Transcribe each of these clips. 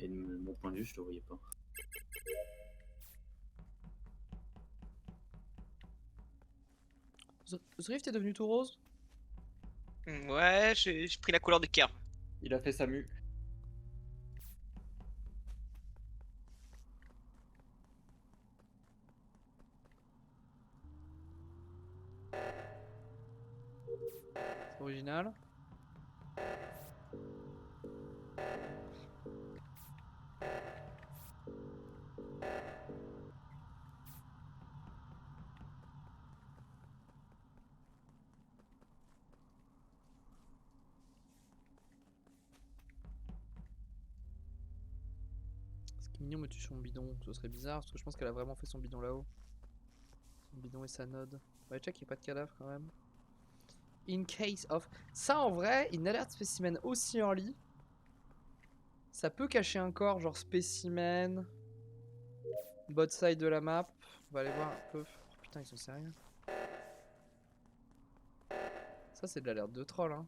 Et de mon point de vue, je le voyais pas. Zrift est devenu tout rose? Ouais, j'ai pris la couleur de cœur. Il a fait sa mue. C'est original. Mignon me tue son bidon, ce serait bizarre parce que je pense qu'elle a vraiment fait son bidon là-haut. Son bidon et sa node. Ouais, check, il n'y a pas de cadavre quand même. In case of. Ça en vrai, une alerte spécimen aussi early. Ça peut cacher un corps, genre spécimen. Bot side de la map. On va aller voir un peu. Oh putain, ils sont sérieux. Ça, c'est de l'alerte de troll, hein.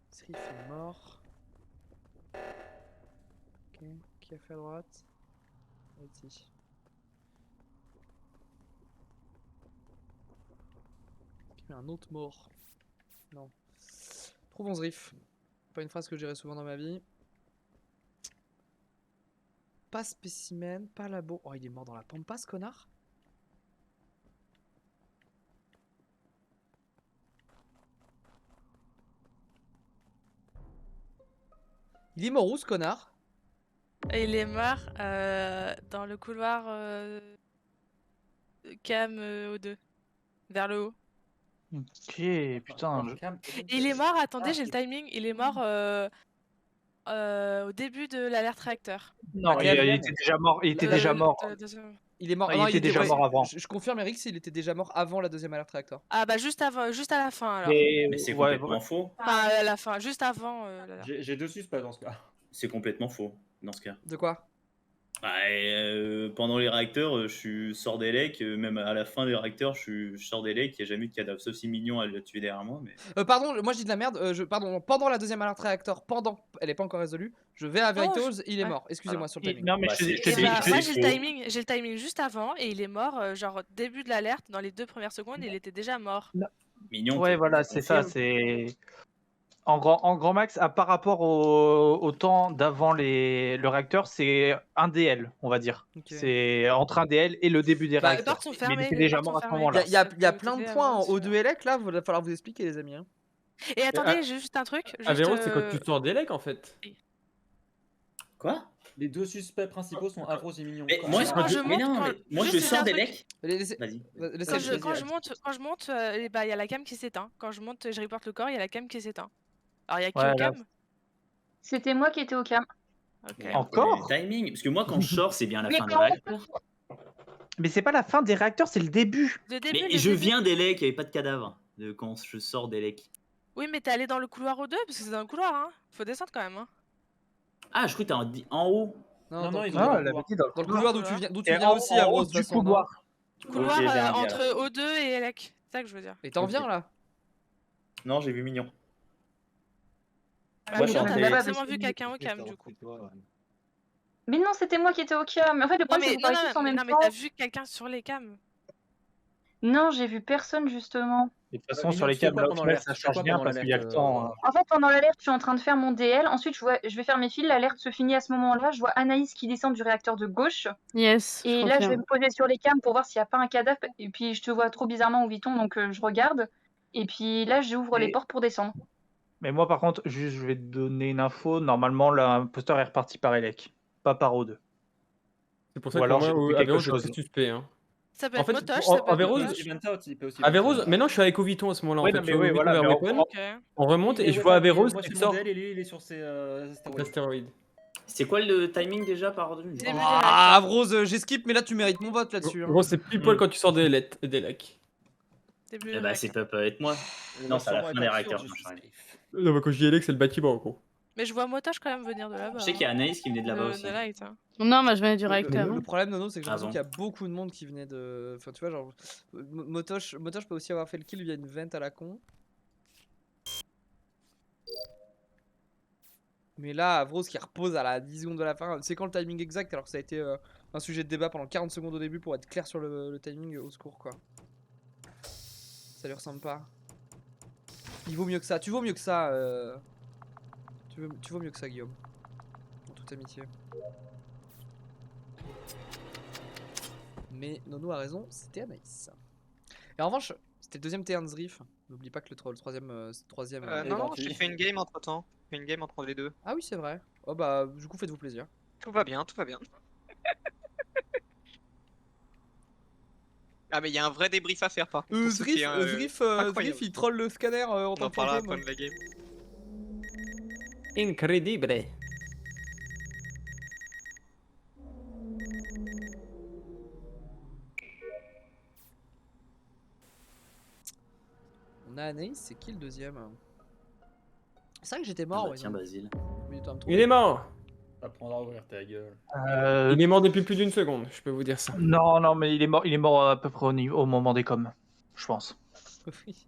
Sriff est mort. Ok, qui a fait à droite? Ici. Un autre mort. Non. Trouvons Zriff. Pas une phrase que je dirais souvent dans ma vie. Pas spécimen, pas labo. Oh, il est mort dans la pampa, ce connard. Il est mort où, ce connard? Il est mort dans le couloir cam O2, vers le haut. Ok, putain. Il est mort, attendez, j'ai le timing, il est mort au début de l'alerte réacteur. Non, il était déjà mort. Il était déjà mort. Il est mort. Il était déjà mort avant. Je confirme, Eric, il était déjà mort avant la deuxième alerte réacteur. Ah bah juste avant, juste à la fin alors. Mais c'est complètement faux. Enfin, à la fin, juste avant. J'ai deux suspects dans ce cas. C'est complètement faux dans ce cas. De quoi? Pendant les réacteurs, je sors des lecs, même à la fin des réacteurs, je sors des lecs, il n'y a jamais eu de cadavre, sauf si Mignon elle l'a tué derrière moi. Mais... pardon, moi je dis de la merde, pardon, pendant la deuxième alerte réacteur, elle est pas encore résolue, je vais à Veritos, il est mort, excusez-moi sur le timing. Non mais moi j'ai le timing juste avant et il est mort, genre début de l'alerte, dans les 2 premières secondes, il était déjà mort. Mignon. Ouais voilà, c'est ça, c'est... En grand max, par rapport au temps d'avant le réacteur, c'est un DL, on va dire. Okay. C'est entre un DL et le début des réacteurs. Les portes sont fermées. Mais il était déjà mort à ce moment-là. Il y a plein de points en O2 Elec là, il va falloir vous expliquer les amis. Hein. Et attendez, juste un truc. Avéros, c'est quand tu sors des lecs en fait. Quoi? Les deux suspects principaux sont Avros et Mignon. Moi, je sors des lecs. Vas-y. Quand je monte, il y a la cam qui s'éteint. Quand je monte, je reporte le corps, il y a la cam qui s'éteint. Alors, il y a qui au cam? C'était moi qui étais au cam. Okay. Encore timing. Parce que moi, quand je sors, c'est bien la fin des réacteurs. Mais c'est pas la fin des réacteurs, c'est le début. Mais je viens des lecs, il n'y avait pas de cadavre quand je sors des lecs. Oui, mais t'es allé dans le couloir O2 parce que c'est dans le couloir, hein. Faut descendre quand même, hein. Ah, je crois que t'es en haut. Non, il est dans le couloir d'où tu viens aussi, Avros. Du couloir entre O2 et Elec. C'est ça que je veux dire. Et t'en viens là? Non, j'ai vu Mignon. Moi, t'as forcément vu quelqu'un au cam du coup. Mais non, c'était moi qui étais au cam. En fait, le problème, c'est que vous tous en même temps. Non, mais t'as vu quelqu'un sur les cams? Non, j'ai vu personne justement. De toute façon, sur les câbles, ça change bien parce qu'il y a le temps. En fait, pendant l'alerte, je suis en train de faire mon DL. Ensuite, je vais faire mes fils. L'alerte se finit à ce moment-là. Je vois Anaïs qui descend du réacteur de gauche. Yes. Et là, je vais me poser sur les cams pour voir s'il n'y a pas un cadavre. Et puis, je te vois trop bizarrement où vit-on, donc je regarde. Et puis là, j'ouvre les portes pour descendre. Mais moi, par contre, je vais te donner une info. Normalement, l'imposteur est reparti par Elec, pas par O2. C'est pour ça que moi, Avéros, c'est suspect. Hein. Ça peut être Motoche, ça peut être Avéros, maintenant je suis avec Oviton à ce moment-là. En fait, on remonte et je vois Avéros qui sort. Il est sur ses astéroïdes. C'est quoi le timing déjà par Ah, Avéros, j'ai skip, mais là tu mérites mon vote là-dessus. Gros, c'est pile poil quand tu sors des lecs. Bah, c'est pas être moi. Non, c'est à la fin des réacteurs. Non, mais quand je dis Elec, c'est le bâtiment, gros. Mais je vois Motage quand même venir de là-bas. Je sais qu'il y a Anaïs qui venait de là-bas aussi. De Light, hein. Non, moi je venais du réacteur. Le problème, Nono, c'est que j'ai Ah l'impression bon. qu'il y a beaucoup de monde qui venait de. Enfin, tu vois, genre. Motosh peut aussi avoir fait le kill via une vente à la con. Mais là, Avros qui repose à la 10 secondes de la fin. C'est quand le timing exact alors que ça a été un sujet de débat pendant 40 secondes au début pour être clair sur le timing, au secours quoi. Ça lui ressemble pas. Il vaut mieux que ça. Tu vaux mieux que ça. Tu vaux mieux que ça, Guillaume. En toute amitié. Mais Nono a raison, c'était Anaïs. Et en revanche, c'était le deuxième T1 de Zrif. N'oublie pas que le troisième. Non, j'ai fait une game entre temps. J'ai fait une game entre les deux. Ah oui, c'est vrai. Oh bah, du coup, faites-vous plaisir. Tout va bien, tout va bien. Ah, mais il y a un vrai débrief à faire par contre. Zrif, il troll le scanner en On tant en que parlera à la game. fin de la game. Incredible. On a Anaïs, c'est qui le deuxième? C'est vrai que j'étais mort. Ah bah ouais, tiens, non. Basile. Il est mort. T'apprendras à ouvrir ta gueule. Il est mort depuis plus d'une seconde, je peux vous dire ça. Non, mais il est mort à peu près au moment des coms, je pense. Oui.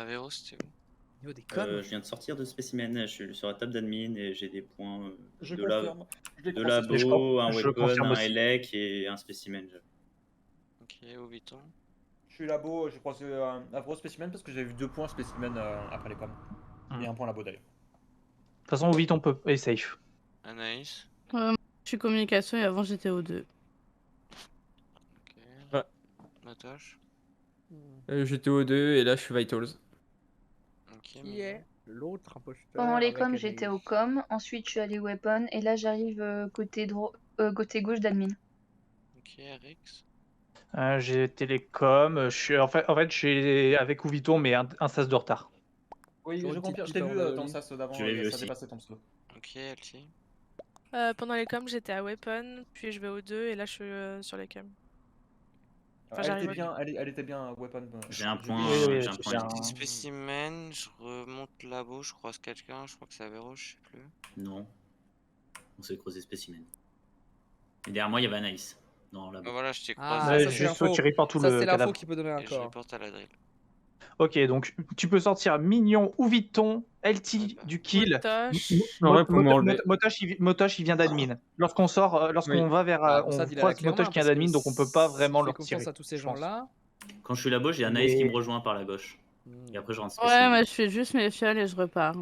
Véro, c'était où? Au niveau des coms. Je viens de sortir de spécimen, je suis sur la table d'admin et j'ai des points Je de confirme. de labo, un je weapon, confirme un aussi. elec et un spécimen. Ok, où vit-on? Je suis labo, j'ai croisé un gros spécimen parce que j'avais vu 2 points spécimen après les coms. Et un point labo d'ailleurs. De toute façon, vite on peut, et safe. Anaïs. Je suis communication et avant j'étais au 2. Ok. Ouais. Motage. J'étais au 2 et là je suis Vitals. Ok. Qui est l'autre imposteur? Pendant les avec coms, Anaïs. j'étais au com. Ensuite, je suis allé weapon. Et là, j'arrive côté gauche d'admin. Ok, Rix. J'ai télécom, en fait j'ai avec Ouviton mais un sas de retard. Oui, Sur je une confirme, petite je t'ai vu pipe en dans le ligne. sas d'avant, Je l'ai vu ça aussi. dépassait ton pseudo. Ok, LT. Pendant les coms, j'étais à Weapon, puis je vais au 2 et là je suis sur les cams. Enfin, Elle j'arrive était au bien, elle était bien weapon. J'ai un point, Oui, j'ai un c'est point. bien. LT. Spécimen, je remonte labo, je croise quelqu'un, je crois que c'est Avéro, je sais plus. Non. On s'est creusé spécimen. Et derrière moi, il y avait Anaïs. Dans la Bah voilà, je t'ai Ah, croisé. ça, c'est Juste l'info. tu reportes tout Ça, le c'est l'info cadavre. qui peut donner un Et je corps. reporte à la drill. Ok, donc tu peux sortir Mignon ou Viton, LT du kill. Motosh. Non, ouais, pour m'enlever. Motosh il vient d'admin. Lorsqu'on sort, lorsqu'on Oui. va vers, Ah, on ça, il a la croise clé en Motosh main, qui vient parce que d'admin, donc on peut pas vraiment s'il le fait retirer. confiance à tous ces je pense. gens-là. Quand je suis là-bas, j'ai Anaïs qui Mais- me rejoint par la gauche. Et après, je rentre Ouais, spécimen. moi je fais juste mes fioles et je repars.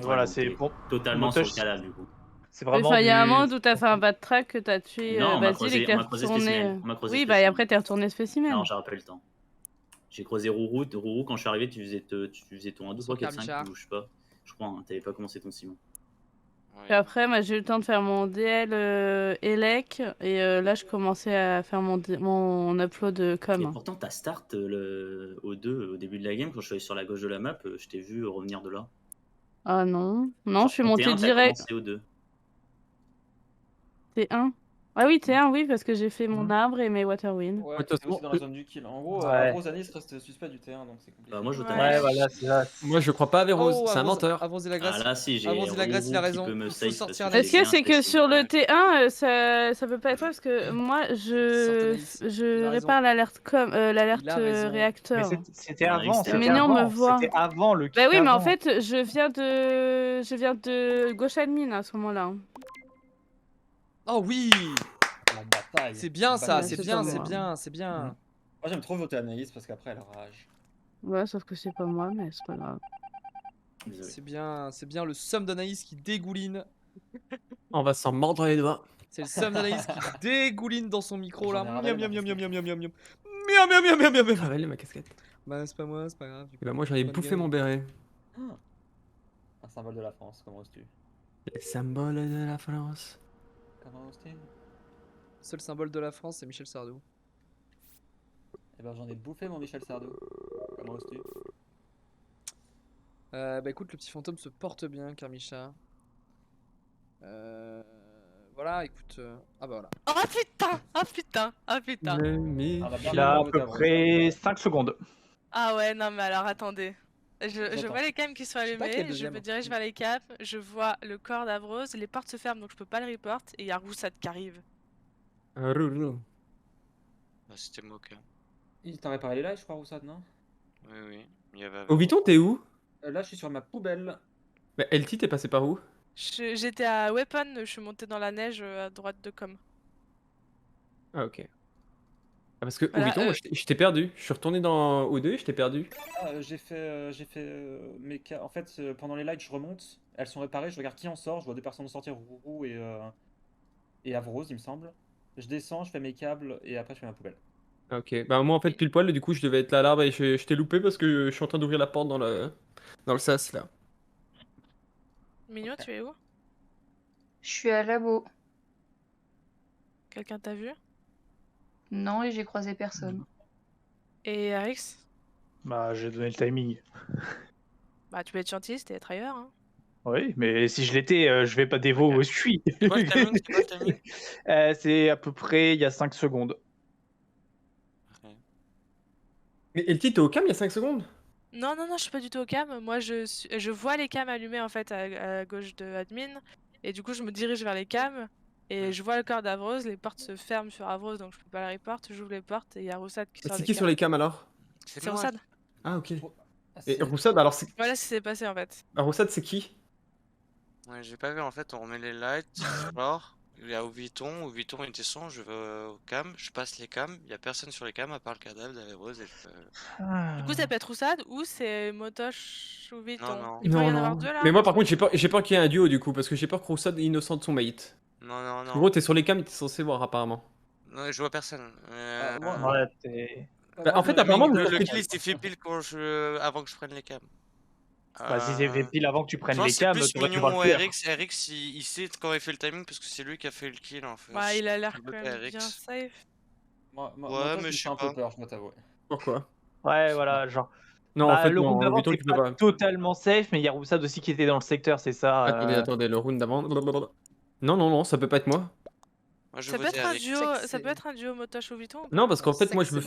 Voilà, donc c'est t'es bon. totalement Motosh, sur le cadavre du coup. C'est vraiment Enfin, il y a un du- moment où t'as fait un bad track que t'as tué Non, on m'a Basile et que t'es on m'a creusé retourné. spécimen. On m'a creusé Oui, bah et spécimen. après t'es retourné spécimen. Non, j'ai pas eu le temps. J'ai creusé Rourou. Rourou, quand je suis arrivé, tu faisais ton 1, 2, 3, 4, 5, Carmicha. ou je sais pas. Je crois, hein, t'avais pas commencé ton ciment. Et après, moi j'ai eu le temps de faire mon DL Elec et là je commençais à faire mon upload Et com. pourtant, ta start au 2, au début de la game, quand je suis allé sur la gauche de la map, je t'ai vu revenir de là. Ah non, non, Genre, je suis en montée T1, t'as direct. commencé au 2. T1. Ah oui, T1, oui, parce que j'ai fait mon arbre et mes Waterwind. Ouais, De toute t'étais aussi façon, dans la zone du kill. En gros, Ouais. Avros Anis reste suspect du T1, donc c'est compliqué. Bah, moi, je Ouais. t'en Ouais, voilà, c'est ça. Moi je crois pas à Véroz, Oh, c'est un menteur. Avance de la Ah grâce. là, si, j'ai Avance de la grâce, il a Rourou qui raison. peut me Il faut safe sortir parce la que Est-ce j'ai que bien c'est que spécimen. sur le T1, ça peut pas être toi parce que moi je Il a raison. répare l'alerte l'alerte Il a raison. Mais réacteur. c'était Ah, avant, c'était c'était Mignon me avant, voit. c'était avant le kill. Bah oui, mais en avant. fait, je viens de gauche admin à ce moment-là. Oh oui, La bataille. c'est bien ça, Ouais, c'est c'est bien, pas c'est moi. bien, c'est bien. Moi, j'aime trop voter Anaïs parce qu'après, elle rage. Ouais, sauf que c'est pas moi, mais c'est pas grave. Désolé. C'est bien le seum d'Anaïs qui dégouline. On va s'en mordre les doigts. C'est le seum d'Anaïs qui dégouline dans son micro là. J'en ai Miam ravalé miam ma miam miam miam miam casquette. miam miam. Miam miam miam miam miam miam. Ravalé ma casquette. Bah c'est pas moi, c'est pas grave. Et bah moi j'en ai Bonne bouffé game. mon béret. Un symbole de la France, comment oses-tu? Les symboles de la France. Comment oses-tu? Seul symbole de la France, c'est Michel Sardou. Eh ben, j'en ai bouffé mon Michel Sardou. Comment oses-tu? Bah écoute, le petit fantôme se porte bien, Carmicha. Voilà, écoute. Ah bah voilà. Oh putain! Oh putain! Oh putain! Le mi- Ah, on va bien Il a à remonter peu Avros. près 5 secondes. Ah ouais, non mais alors attendez. Je vois les cams qui sont Je sais pas qui est le allumés, je deuxième. me dirige vers les cams, je vois le corps d'Avrose, les portes se ferment donc je peux pas le report et il y a Roussad qui arrive. Roulou. C'était Moka. Il t'a réparé les lights, je crois, Roussad, non? Oui, oui. Il y avait Oviton, t'es où? Là, je suis sur ma poubelle. Mais LT, t'es passé par où? J'étais à Weapon, je suis monté dans la neige à droite de com. Ah, ok. Ah, parce que Voilà, Oviton, moi, je t'ai perdu. Je suis retourné dans O2 et je t'ai perdu. J'ai fait mes cas. En fait, pendant les lights, je remonte. Elles sont réparées. Je regarde qui en sort. Je vois 2 personnes sortir, Rourou et Avrose, il me semble. Je descends, je fais mes câbles et après je fais ma poubelle. Ok, bah moi en fait pile poil, du coup je devais être là là, et je t'ai loupé parce que je suis en train d'ouvrir la porte dans le sas là. Mignon, tu es où? Je suis à labo. Quelqu'un t'a vu? Non, et j'ai croisé personne. Et Arix? Bah, j'ai donné le timing. Bah tu peux être gentil, c'était être ailleurs. Hein. Oui, mais si je l'étais, je vais pas dévo où je suis. C'est quoi le timing? C'est quoi le timing? C'est à peu près il y a 5 secondes. Mais LT, t'es au cam il y a 5 secondes? Non, je suis pas du tout au cam. Moi, je vois les cams allumés en fait à gauche de admin. Et du coup, je me dirige vers les cams. Et je vois le corps d'Avrose. Les portes se ferment sur Avrose, donc je peux pas la report. J'ouvre les portes et il y a Roussad qui sort C'est des qui cams. sur les cams alors? C'est Roussad. Ah, ok. Et Roussad, alors c'est. Voilà ce qui s'est passé en fait. Ah, Roussad, c'est qui? Ouais, j'ai pas vu en fait, on remet les lights, je sors, il y a Oviton il était sans, je vais au cam, je passe les cams, il y a personne sur les cams à part le cadavre d'Avrose et Du coup, ça peut être Roussad ou c'est Motosh ou Viton. Non. Il peut y en Non, avoir non. deux là. Mais moi par contre j'ai peur qu'il y ait un duo du coup, parce que j'ai peur que Roussad innocente son mate. Non. En gros, t'es sur les cams, t'es censé voir apparemment. Non, je vois personne. Ouais, t'es. Bah, en fait, apparemment, le kill s'est fait pile avant que je prenne les cams. Bah, si c'est fait pile avant que tu prennes les C'est cams, plus t'aurais pu Mignon voir ou le faire. RX, il sait quand il fait le timing parce que c'est lui qui a fait le kill en fait. Ouais, il a l'air Je quand vote même RX. bien safe. Moi, mais je suis sais un peu pas. peur, je dois t'avouer. Pourquoi? Ouais, voilà, genre. Non, Bah, en fait, le round non, d'avant, Oviton, t'es tu peux pas pas. totalement safe, mais il y a Roussad aussi qui était dans le secteur, c'est ça. Attendez, le round d'avant. Non, ça peut pas être moi. Moi, je Ça peut vote être un RX. duo, ça peut être un duo Motosh ou Viton. Non, parce qu'en fait, moi, je me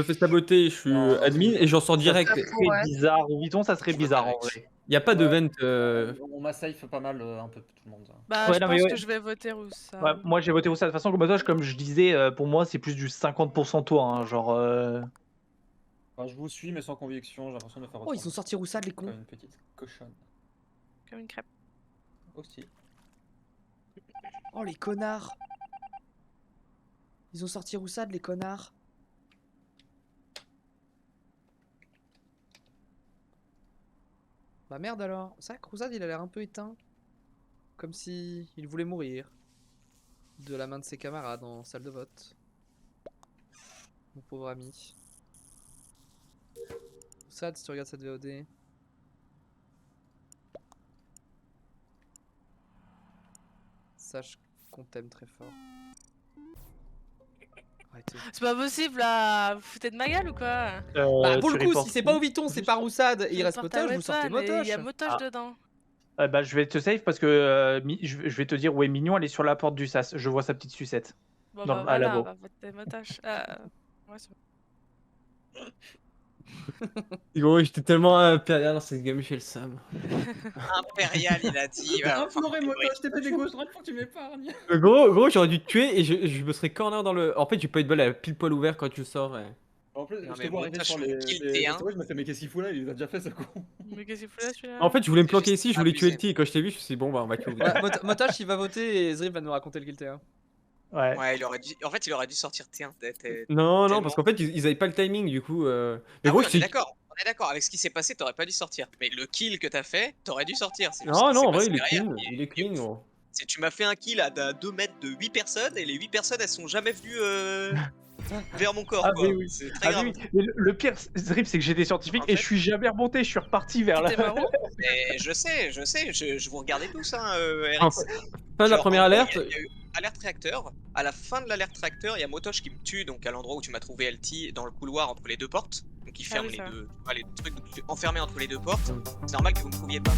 fais saboter, je suis admin et j'en sors direct. Ça serait bizarre. Ou Viton, ça serait bizarre en vrai. Y a pas de vent. On m'a safe pas mal, un peu tout le monde. Bah, Ouais, je non, mais pense ouais. que je vais voter Roussad. Ouais, moi j'ai voté Roussad. De toute façon, Motosh, comme je disais, pour moi c'est plus du 50% toi. Hein, genre. Enfin, je vous suis, mais sans conviction, j'ai l'impression de faire Oh, ils sont sortis Roussad, les cons. comme une petite cochonne. Comme une crêpe. Aussi. Oh, les connards. Ils ont sorti Roussad, les connards. Bah merde alors. C'est vrai que Roussad, il a l'air un peu éteint. Comme si il voulait mourir. De la main de ses camarades en salle de vote. Mon pauvre ami. Roussad, si tu regardes cette VOD. Sache qu'on t'aime très fort. Arrêtez. C'est pas possible là, vous foutez de ma gueule ou quoi? Bah pour le coup, si c'est pas Oviton, c'est pas Roussad et il reste Reporte à Motosh, vous sortez Weapon et Motosh. Il y a Motosh dedans. Bah, je vais te save parce que je vais te dire où est Mignon, elle est sur la porte du sas. Je vois sa petite sucette. Bon, Dans- bah à voilà, labo. on va voter Motosh. Ouais, c'est bon. Gros, j'étais tellement impérial dans cette game chez le Sam. Impérial, il a dit. Imploré, moi, je t'ai fait des gauches droites pour que tu m'épargnes. Gros, j'aurais dû te tuer et je me serais corner dans le. En fait, j'ai pas eu de balle à pile poil ouvert quand tu sors. En plus, Non, je mais te vois arriver moi, sur je les. me kill les- T1. Ouais, je me fais, mais qu'est-ce qu'il fout là? Il les a déjà fait, ce con. Mais qu'est-ce qu'il fout là celui-là? En fait, je voulais me planquer juste ici, je voulais tuer le abusé. T. Et quand je t'ai vu, je me suis dit, bon, bah, on va tuer le T. Ouais, Motosh il va voter et Zrib va nous raconter le kill T1. Ouais. Ouais, il aurait dû... En fait, il aurait dû sortir T1. Non, tellement- parce qu'en fait, ils avaient pas le timing du coup. Mais Ah gros, oui, je on est t'ai. d'accord. On est d'accord. Avec ce qui s'est passé, t'aurais pas dû sortir. Mais le kill que t'as fait, t'aurais dû sortir. C'est juste ce Non, qui non, s'est en vrai, passé il est derrière. clean. Il est clean, gros. Tu m'as fait un kill à 2 mètres de 8 personnes et les 8 personnes, elles sont jamais venues vers mon corps. Ah quoi. oui. C'est très Ah grave. oui, mais le pire, Zrip, c'est que j'étais scientifique En et fait- je suis jamais remonté, je suis reparti vers là. T'es marrant? Mais je sais, je vous regardais tous, hein, RX. En fait, fin de la Genre, première en gros, alerte. Il y a eu alerte réacteur. À la fin de l'alerte réacteur, il y a Motosh qui me tue, donc à l'endroit où tu m'as trouvé LT, dans le couloir entre les deux portes. Donc il ferme oui, ça va. les deux trucs, donc je suis enfermé entre les deux portes. C'est normal que vous me trouviez pas.